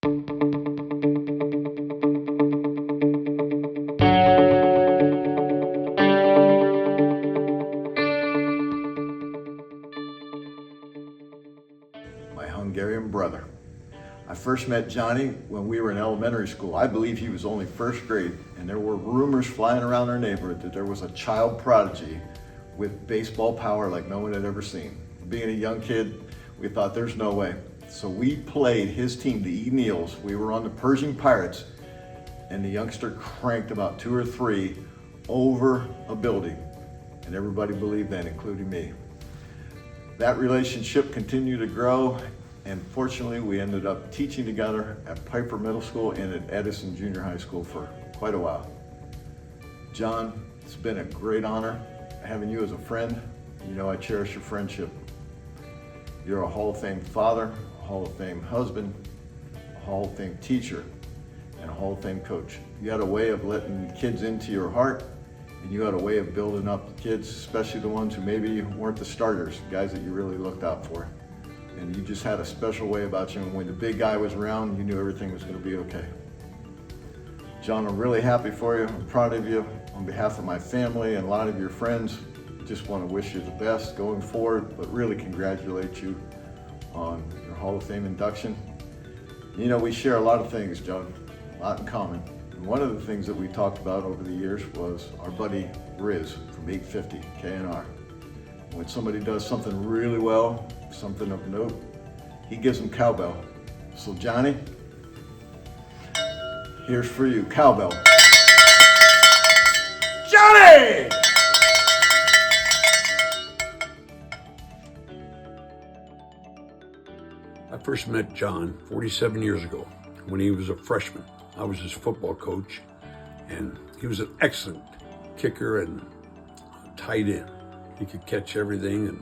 My Hungarian brother. I first met Johnny when we were in elementary school. I believe he was only first grade, and there were rumors flying around our neighborhood that there was a child prodigy with baseball power like no one had ever seen. Being a young kid, we thought there's no way. So we played his team, the E. Neals. We were on the Pershing Pirates, and the youngster cranked about 2 or 3 over a building, and everybody believed that, including me. That relationship continued to grow, and fortunately we ended up teaching together at Piper Middle School and at Edison Junior High School for quite a while. John, it's been a great honor having you as a friend. You know I cherish your friendship. You're a Hall of Fame father, a Hall of Fame husband, a Hall of Fame teacher, and a Hall of Fame coach. You had a way of letting kids into your heart, and you had a way of building up kids, especially the ones who maybe weren't the starters, guys that you really looked out for. And you just had a special way about you, and when the big guy was around, you knew everything was going to be okay. John, I'm really happy for you. I'm proud of you. On behalf of my family and a lot of your friends, just want to wish you the best going forward, but really congratulate you on your Hall of Fame induction. You know, we share a lot of things, John, a lot in common. And one of the things that we talked about over the years was our buddy Riz from 850 K&R. When somebody does something really well, something of note, he gives them cowbell. So Johnny, here's for you, cowbell. Johnny! I first met John 47 years ago when he was a freshman. I was his football coach, and he was an excellent kicker and tight end. He could catch everything and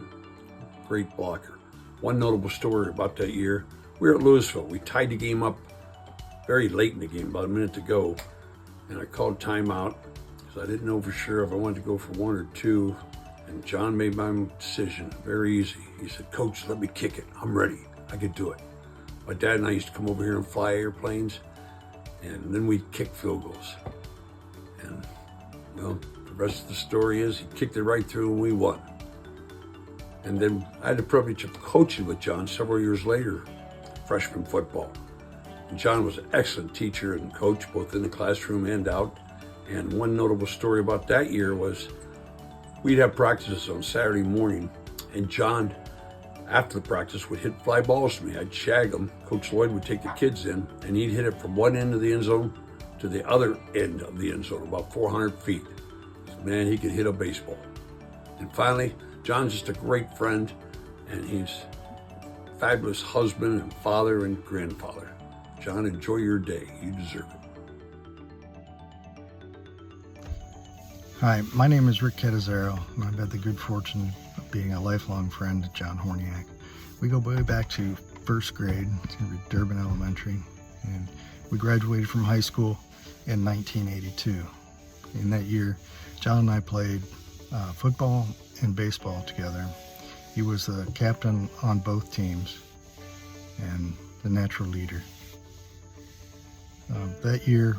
great blocker. One notable story about that year, we were at Louisville. We tied the game up very late in the game, about a minute to go, and I called timeout because I didn't know for sure if I wanted to go for 1 or 2, and John made my decision very easy. He said, "Coach, let me kick it. I'm ready. I could do it." My dad and I used to come over here and fly airplanes, and then we'd kick field goals. And, well, the rest of the story is he kicked it right through and we won. And then I had the privilege of coaching with John several years later, freshman football. And John was an excellent teacher and coach, both in the classroom and out. And one notable story about that year was we'd have practices on Saturday morning, and John, after the practice, would hit fly balls to me. I'd shag them. Coach Lloyd would take the kids in, and he'd hit it from one end of the end zone to the other end of the end zone, about 400 feet. Man, he could hit a baseball. And finally, John's just a great friend, and he's a fabulous husband and father and grandfather. John, enjoy your day. You deserve it. Hi, my name is Rick Catazzaro, and I've had the good fortune of being a lifelong friend of John Hornyak. We go way back to first grade at Durban Elementary, and we graduated from high school in 1982. In that year, John and I played football and baseball together. He was the captain on both teams and the natural leader. That year,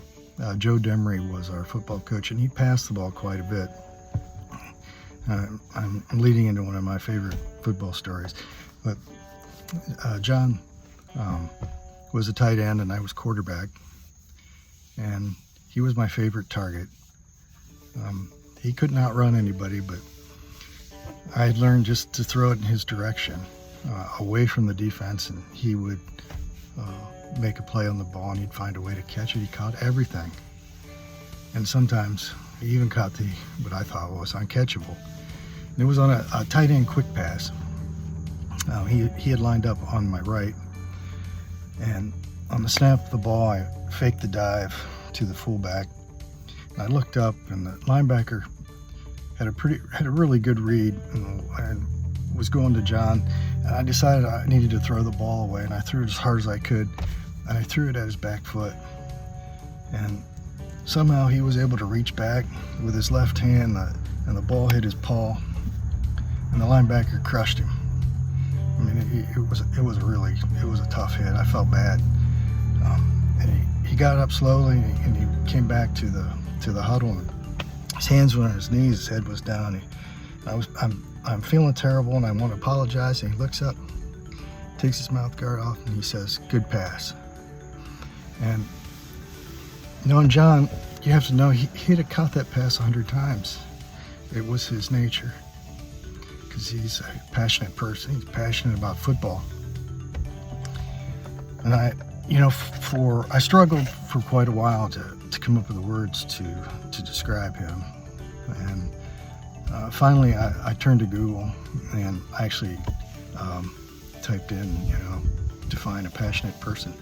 Joe Demery was our football coach, and he passed the ball quite a bit. I'm leading into one of my favorite football stories, but John was a tight end and I was quarterback, and he was my favorite target. He couldn't outrun anybody, but I had learned just to throw it in his direction, away from the defense, and he would make a play on the ball and he'd find a way to catch it. He caught everything. And sometimes he even caught what I thought was uncatchable. And it was on a tight end quick pass. He had lined up on my right, and on the snap of the ball, I faked the dive to the fullback. And I looked up, and the linebacker had a really good read and was going to John. And I decided I needed to throw the ball away, and I threw it as hard as I could, and I threw it at his back foot. And somehow he was able to reach back with his left hand, and the ball hit his paw, and the linebacker crushed him. I mean, it was a tough hit. I felt bad. And he got up slowly, and he came back to the huddle, and his hands were on his knees, his head was down. I'm feeling terrible, and I want to apologize. And he looks up, takes his mouth guard off, and he says, "Good pass." And knowing John, you have to know he'd have caught that pass 100 times. It was his nature, because he's a passionate person. He's passionate about football. And I struggled for quite a while to come up with the words to describe him. And finally, I turned to Google, and I actually typed in, define a passionate person.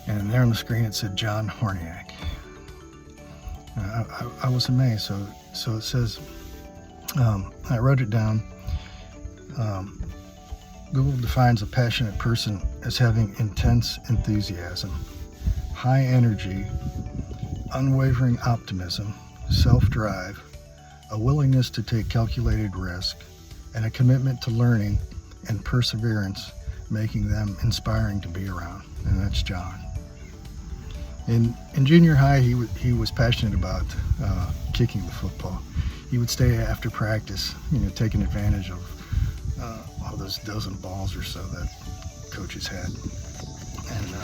And there on the screen it said John Hornyak. I was amazed. So it says, I wrote it down. Google defines a passionate person as having intense enthusiasm, high energy, unwavering optimism, self-drive, a willingness to take calculated risk, and a commitment to learning and perseverance, making them inspiring to be around. And that's John. In junior high, he was passionate about kicking the football. He would stay after practice, taking advantage of all those dozen balls or so that coaches had. And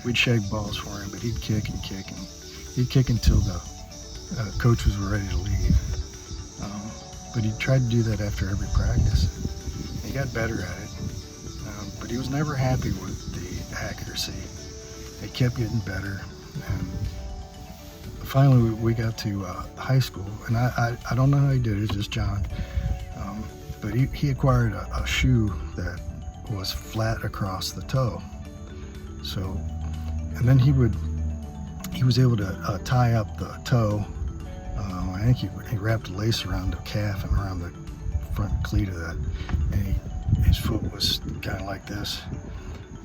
we'd shake balls for him, but he'd kick and kick, and he'd kick until the coach was ready to leave. But he tried to do that after every practice. He got better at it, but he was never happy with the accuracy. It kept getting better, and finally we got to high school, and I don't know how he did it. It's just John, but he acquired a shoe that was flat across the toe. So, and then he was able to tie up the toe. I think he wrapped a lace around the calf and around the front cleat of that, and his foot was kind of like this.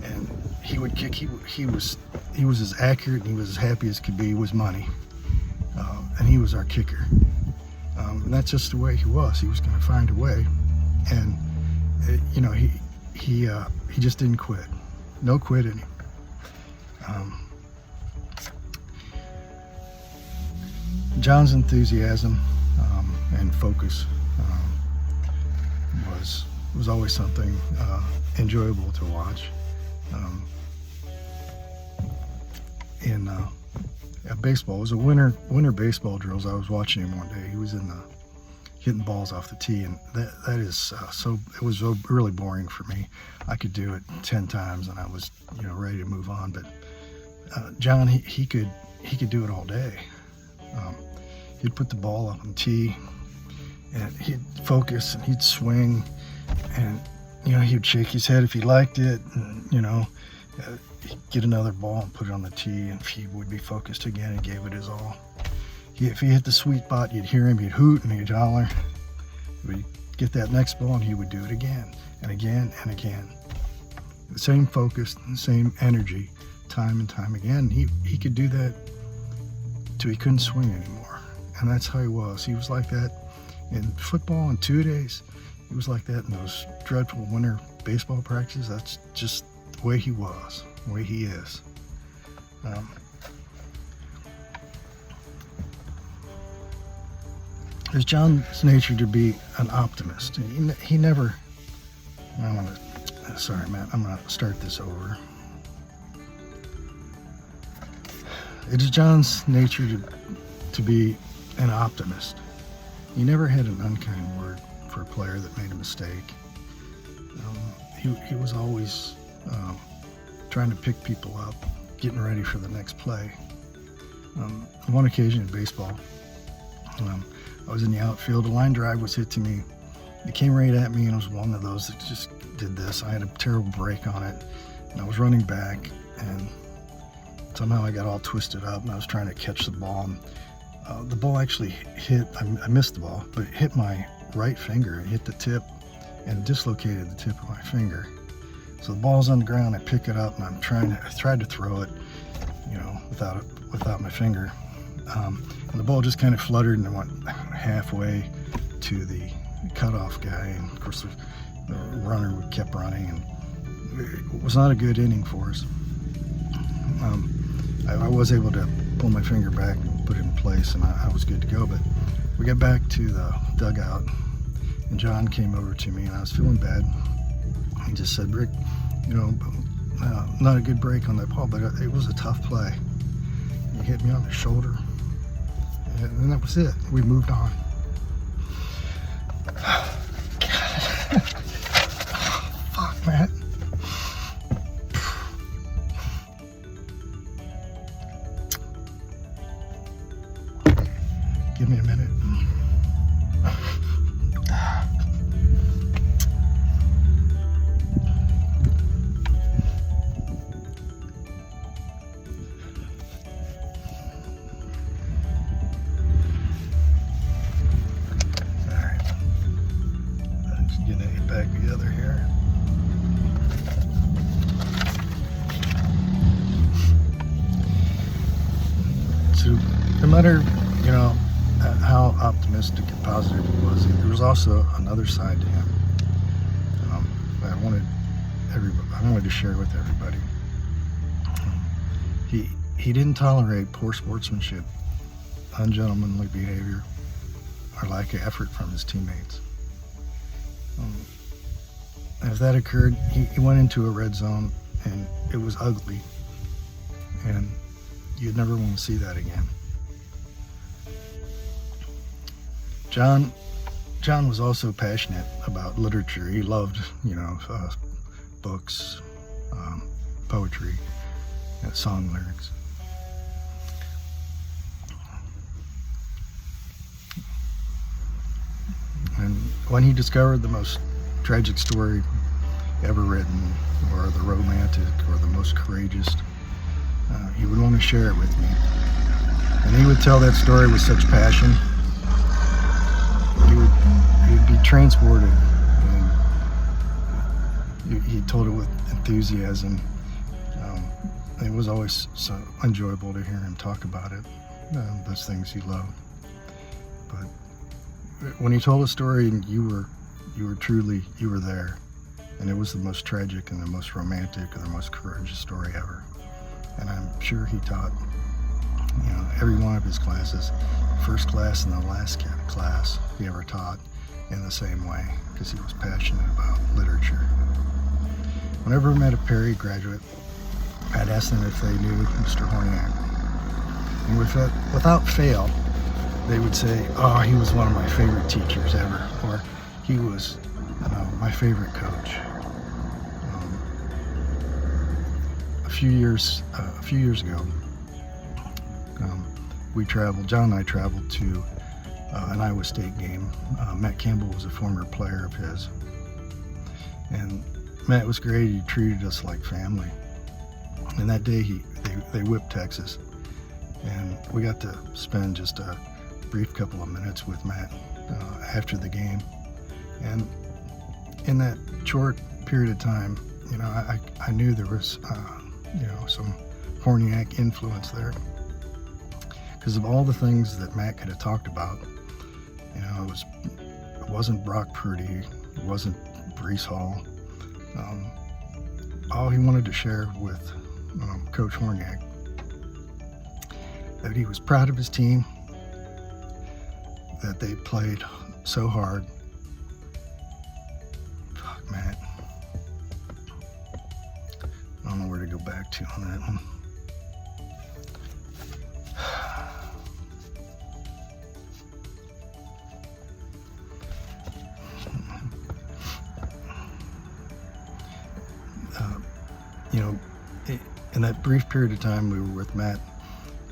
And he would kick. He was as accurate, and he was as happy as could be with money. And he was our kicker. And that's just the way he was. He was going to find a way. And he just didn't quit. No quit in him. John's enthusiasm and focus was always something enjoyable to watch. In baseball, it was a winter baseball drills. I was watching him one day. He was hitting balls off the tee, and that is it was really boring for me. I could do it 10 times, and I was ready to move on. But John, he could do it all day. He'd put the ball up on the tee, and he'd focus, and he'd swing, and he'd shake his head if he liked it, and he'd get another ball and put it on the tee, and he would be focused again and gave it his all. If he hit the sweet spot, you'd hear him, he'd hoot and he'd holler. We'd get that next ball, and he would do it again and again and again. The same focus, the same energy, time and time again. He could do that till he couldn't swing anymore. And that's how he was. He was like that in football in 2 days. He was like that in those dreadful winter baseball practices. That's just the way he was, the way he is. It's John's nature to be an optimist. He never. Sorry, Matt. I'm gonna start this over. It is John's nature to be an optimist. He never had an unkind word for a player that made a mistake. He was always trying to pick people up, getting ready for the next play. On one occasion in baseball, I was in the outfield. A line drive was hit to me. It came right at me, and it was one of those that just did this. I had a terrible break on it, and I was running back, and somehow I got all twisted up, and I was trying to catch the ball. And, the ball actually hit, I missed the ball, but it hit my right finger. It hit the tip and dislocated the tip of my finger. So the ball's on the ground, I pick it up, and I tried to throw it, without my finger. And the ball just kind of fluttered and went halfway to the cutoff guy. And of course, the runner kept running, and it was not a good inning for us. I was able to pull my finger back and put it in place, and I was good to go. But we got back to the dugout, and John came over to me, and I was feeling bad. He just said, "Rick, not a good break on that ball, but it was a tough play. He hit me on the shoulder, and then that was it. We moved on." God. Fuck, Matt. Give me a minute. Back together here. So no matter, how optimistic and positive he was, there was also another side to him that I wanted to share with everybody. He didn't tolerate poor sportsmanship, ungentlemanly behavior, or lack of effort from his teammates. As that occurred, he went into a red zone, and it was ugly, and you'd never want to see that again. John was also passionate about literature. He loved, books, poetry, song lyrics. And when he discovered the most tragic story ever written, or the romantic, or the most courageous, he would want to share it with me. And he would tell that story with such passion. He would be transported, and he told it with enthusiasm. It was always so enjoyable to hear him talk about it, those things he loved. But when he told a story, and you were there, and it was the most tragic and the most romantic or the most courageous story ever. And I'm sure he taught, every one of his classes, first class and the last class he ever taught, in the same way, because he was passionate about literature. Whenever I met a Perry graduate, I'd ask them if they knew Mr. Hornyak. And without fail, they would say, "Oh, he was one of my favorite teachers ever," or "He was my favorite coach." A few years ago, John and I traveled to an Iowa State game. Matt Campbell was a former player of his, and Matt was great. He treated us like family. And that day they whipped Texas, and we got to spend just a brief couple of minutes with Matt after the game. And in that short period of time, I knew there was some Hornyak influence there, because of all the things that Matt could have talked about. It wasn't Brock Purdy, it wasn't Brees Hall. All he wanted to share with Coach Hornyak, that he was proud of his team, that they played so hard. Fuck, Matt. I don't know where to go back to on that one. In that brief period of time we were with Matt,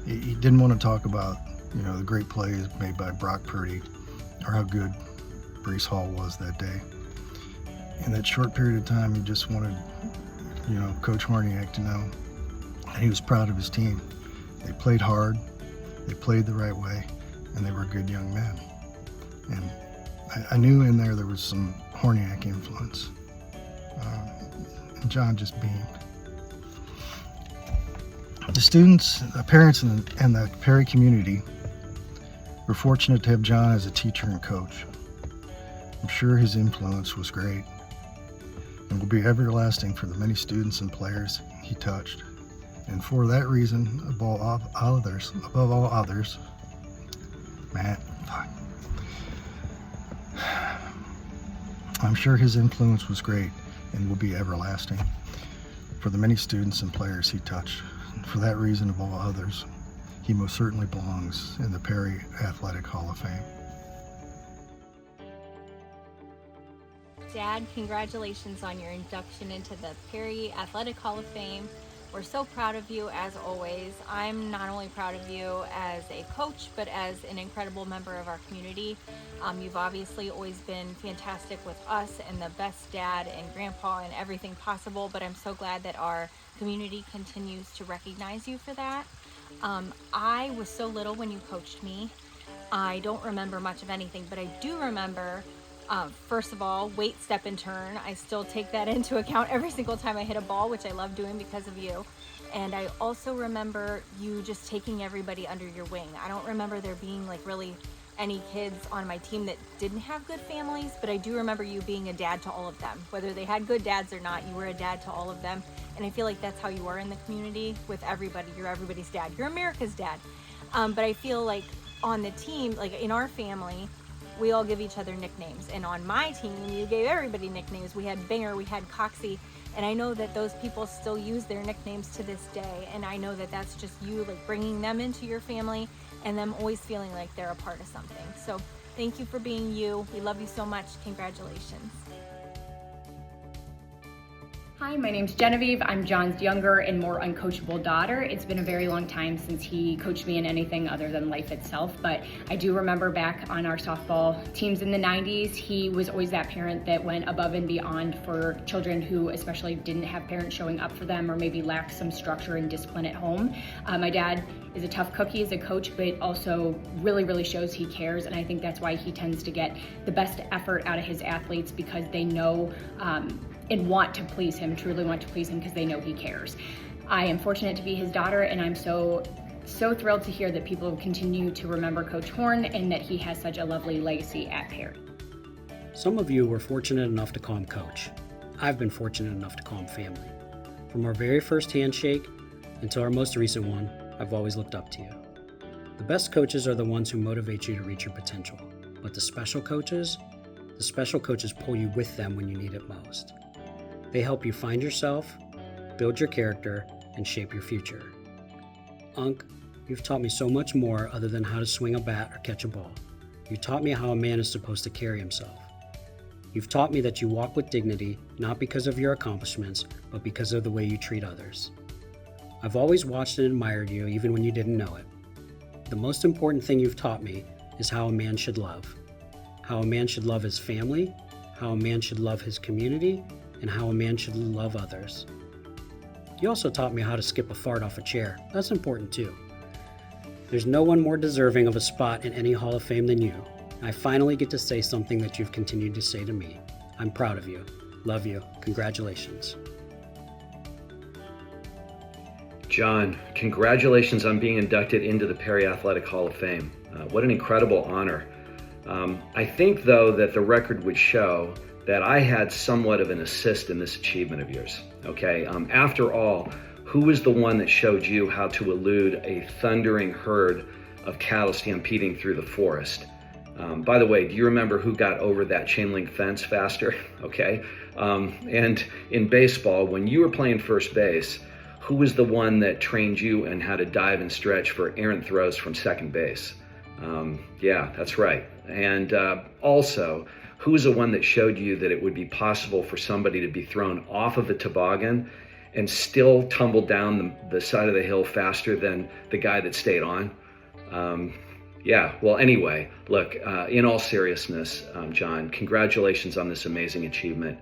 he didn't want to talk about, the great plays made by Brock Purdy, or how good Brees Hall was that day. In that short period of time, he just wanted, Coach Hornyak to know that he was proud of his team. They played hard, they played the right way, and they were good young men. And I knew in there was some Hornyak influence. And John just beamed. The students, the parents, and the Perry community were fortunate to have John as a teacher and coach. I'm sure his influence was great and will be everlasting for the many students and players he touched And for that reason, above all others, Matt, I'm sure his influence was great and will be everlasting for the many students and players he touched. For that reason, of all others, he most certainly belongs in the Perry Athletic Hall of Fame. Dad, congratulations on your induction into the Perry Athletic Hall of Fame. We're so proud of you as always. I'm not only proud of you as a coach, but as an incredible member of our community. You've obviously always been fantastic with us and the best dad and grandpa and everything possible, but I'm so glad that our community continues to recognize you for that. I was so little when you coached me. I don't remember much of anything, but I do remember first of all, wait, step, and turn. I still take that into account every single time I hit a ball, which I love doing because of you. And I also remember you just taking everybody under your wing. I don't remember there being like really any kids on my team that didn't have good families, but I do remember you being a dad to all of them. Whether they had good dads or not, you were a dad to all of them. And I feel like that's how you are in the community with everybody. You're everybody's dad. You're America's dad. But I feel like on the team, like in our family, we all give each other nicknames. And on my team, you gave everybody nicknames. We had Binger, we had Coxie, and I know that those people still use their nicknames to this day. And I know that that's just you like bringing them into your family and them always feeling like they're a part of something. So thank you for being you. We love you so much. Congratulations. Hi, my name's Genevieve. I'm John's younger and more uncoachable daughter. It's been a very long time since he coached me in anything other than life itself, but I do remember back on our softball teams in the 90s, he was always that parent that went above and beyond for children who especially didn't have parents showing up for them or maybe lacked some structure and discipline at home. My dad is a tough cookie as a coach, but also really shows he cares, and I think that's why he tends to get the best effort out of his athletes because they know and want to please him, truly want to please him because they know he cares. I am fortunate to be his daughter, and I'm so thrilled to hear that people continue to remember Coach Horn and that he has such a lovely legacy at Perry. Some of you were fortunate enough to call him Coach. I've been fortunate enough to call him family. From our very first handshake until our most recent one, I've always looked up to you. The best coaches are the ones who motivate you to reach your potential, but the special coaches pull you with them when you need it most. They help you find yourself, build your character, and shape your future. Unc, you've taught me so much more other than how to swing a bat or catch a ball. You taught me how a man is supposed to carry himself. You've taught me that you walk with dignity, not because of your accomplishments, but because of the way you treat others. I've always watched and admired you, even when you didn't know it. The most important thing you've taught me is how a man should love. How a man should love his family, how a man should love his community, and how a man should love others. You also taught me how to skip a fart off a chair. That's important too. There's no one more deserving of a spot in any Hall of Fame than you. I finally get to say something that you've continued to say to me. I'm proud of you. Love you. Congratulations. John, congratulations on being inducted into the Perry Athletic Hall of Fame. What an incredible honor. I think, though, that the record would show that I had somewhat of an assist in this achievement of yours, okay? After all, who was the one that showed you how to elude a thundering herd of cattle stampeding through the forest? By the way, do you remember who got over that chain link fence faster? Okay. And in baseball, when you were playing first base, who was the one that trained you in how to dive and stretch for errant throws from second base? Yeah, that's right. And also, who was the one that showed you that it would be possible for somebody to be thrown off of a toboggan and still tumble down the side of the hill faster than the guy that stayed on? Yeah, well, anyway, look, in all seriousness, John, congratulations on this amazing achievement.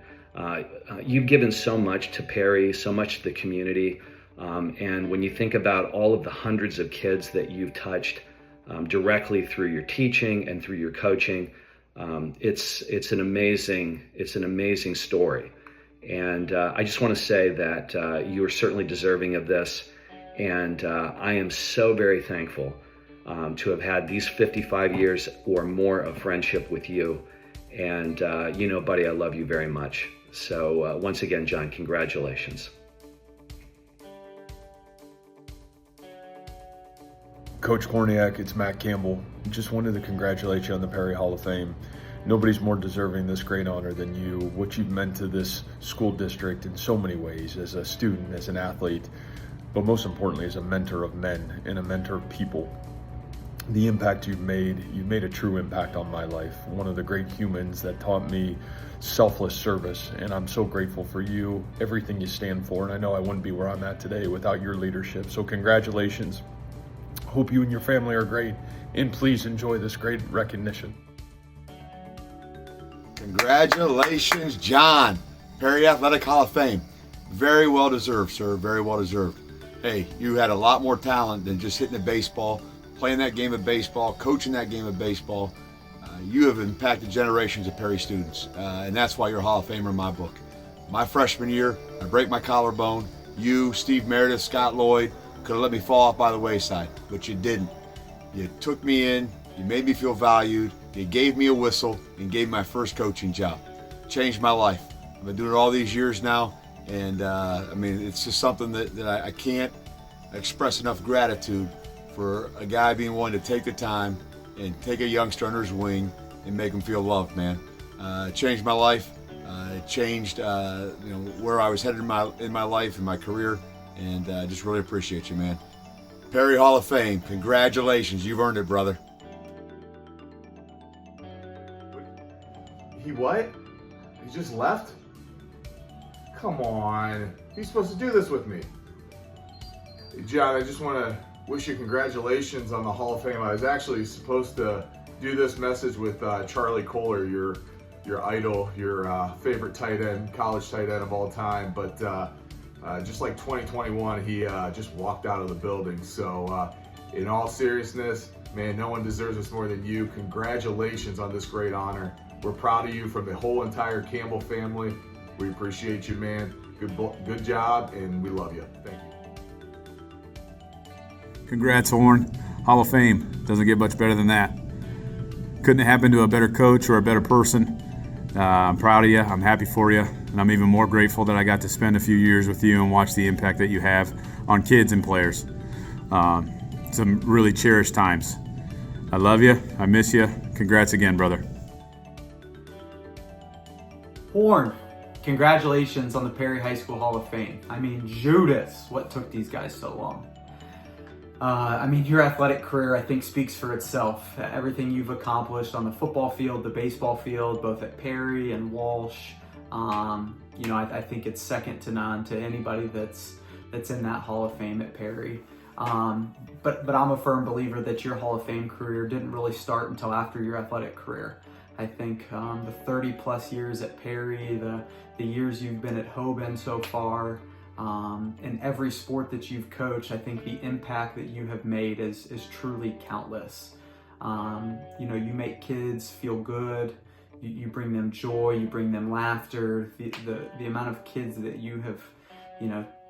You've given so much to Perry, so much to the community. And when you think about all of the hundreds of kids that you've touched directly through your teaching and through your coaching, it's an amazing story. And I just want to say that you are certainly deserving of this. And I am so very thankful to have had these 55 years or more of friendship with you. And you know, buddy, I love you very much. So once again, John, congratulations. Coach Hornyak, it's Matt Campbell. Just wanted to congratulate you on the Perry Hall of Fame. Nobody's more deserving this great honor than you. What you've meant to this school district in so many ways, as a student, as an athlete, but most importantly as a mentor of men and a mentor of people. The impact you've made a true impact on my life. One of the great humans that taught me selfless service, and I'm so grateful for you, everything you stand for, and I know I wouldn't be where I'm at today without your leadership. So congratulations. Hope you and your family are great, and please enjoy this great recognition. Congratulations, John. Perry Athletic Hall of Fame. Very well deserved, sir. Very well deserved. Hey, you had a lot more talent than just hitting a baseball, playing that game of baseball, coaching that game of baseball. You have impacted generations of Perry students, and that's why you're a Hall of Famer in my book. My freshman year, I break my collarbone. You, Steve Meredith, Scott Lloyd, could have let me fall off by the wayside, but you didn't. You took me in, you made me feel valued, you gave me a whistle, and gave me my first coaching job. Changed my life. I've been doing it all these years now, and I mean, it's just something that I can't express enough gratitude for a guy being willing to take the time and take a youngster under his wing and make him feel loved, man. It changed my life. It changed where I was headed in my life, in my career, and just really appreciate you, man. Perry Hall of Fame, congratulations. You've earned it, brother. He what? He just left? Come on. He's supposed to do this with me. Hey, John, I just want to wish you congratulations on the Hall of Fame. I was actually supposed to do this message with Charlie Kohler, your idol, your favorite tight end, college tight end of all time. But just like 2021, he just walked out of the building. So in all seriousness, man, no one deserves this more than you. Congratulations on this great honor. We're proud of you from the whole entire Campbell family. We appreciate you, man. Good job, and we love you. Thank you. Congrats, Horn. Hall of Fame. Doesn't get much better than that. Couldn't have happened to a better coach or a better person. I'm proud of you. I'm happy for you. And I'm even more grateful that I got to spend a few years with you and watch the impact that you have on kids and players. Some really cherished times. I love you. I miss you. Congrats again, brother. Horn, congratulations on the Perry High School Hall of Fame. I mean, Judas, what took these guys so long? I mean, your athletic career, I think, speaks for itself. Everything you've accomplished on the football field, the baseball field, both at Perry and Walsh, I think it's second to none to anybody that's in that Hall of Fame at Perry. But I'm a firm believer that your Hall of Fame career didn't really start until after your athletic career. I think the 30 plus years at Perry, the years you've been at Hoban so far, in every sport that you've coached, I think the impact that you have made is truly countless. You make kids feel good, you bring them joy, you bring them laughter. The amount of kids that you have,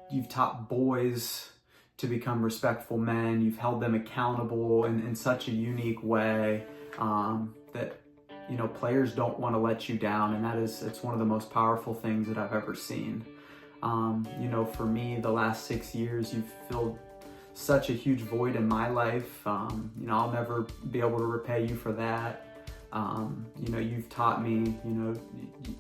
you've taught boys to become respectful men, you've held them accountable in such a unique way that players don't want to let you down, and it's one of the most powerful things that I've ever seen. For me, the last 6 years, you've filled such a huge void in my life. I'll never be able to repay you for that. You've taught me,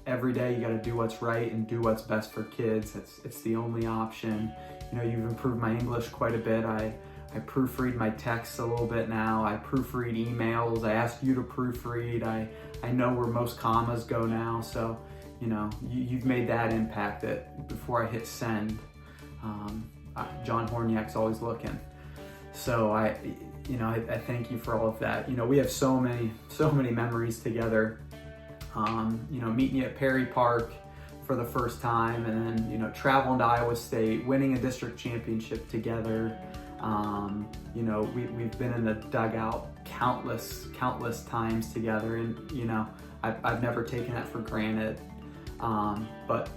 every day you got to do what's right and do what's best for kids. It's the only option. You've improved my English quite a bit. I proofread my texts a little bit now. I proofread emails. I ask you to proofread. I know where most commas go now. So, you've made that impact that before I hit send, John Hornyak's always looking. So I thank you for all of that. We have so many memories together. Meeting you at Perry Park for the first time, and then, traveling to Iowa State, winning a district championship together. We've been in the dugout countless times together, and I've never taken that for granted. But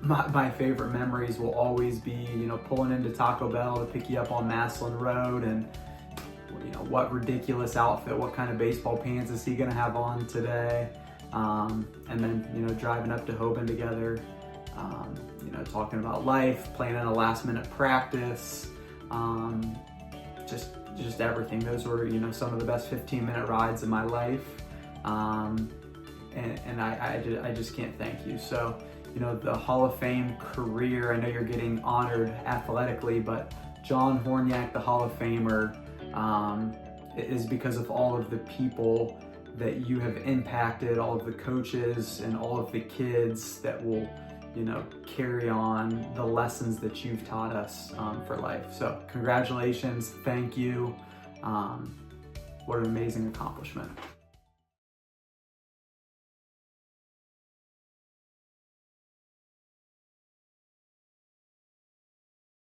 my favorite memories will always be pulling into Taco Bell to pick you up on Maslin Road, and what ridiculous outfit, what kind of baseball pants is he gonna have on today, and then driving up to Hoban together, talking about life, planning a last minute practice. just everything. Those were, you know, some of the best 15-minute rides of my life. And I just can't thank you. So, you know, the Hall of Fame career, I know you're getting honored athletically, but John Hornyak, the Hall of Famer, is because of all of the people that you have impacted, all of the coaches and all of the kids that will, you know, carry on the lessons that you've taught us for life. So congratulations, thank you. What an amazing accomplishment.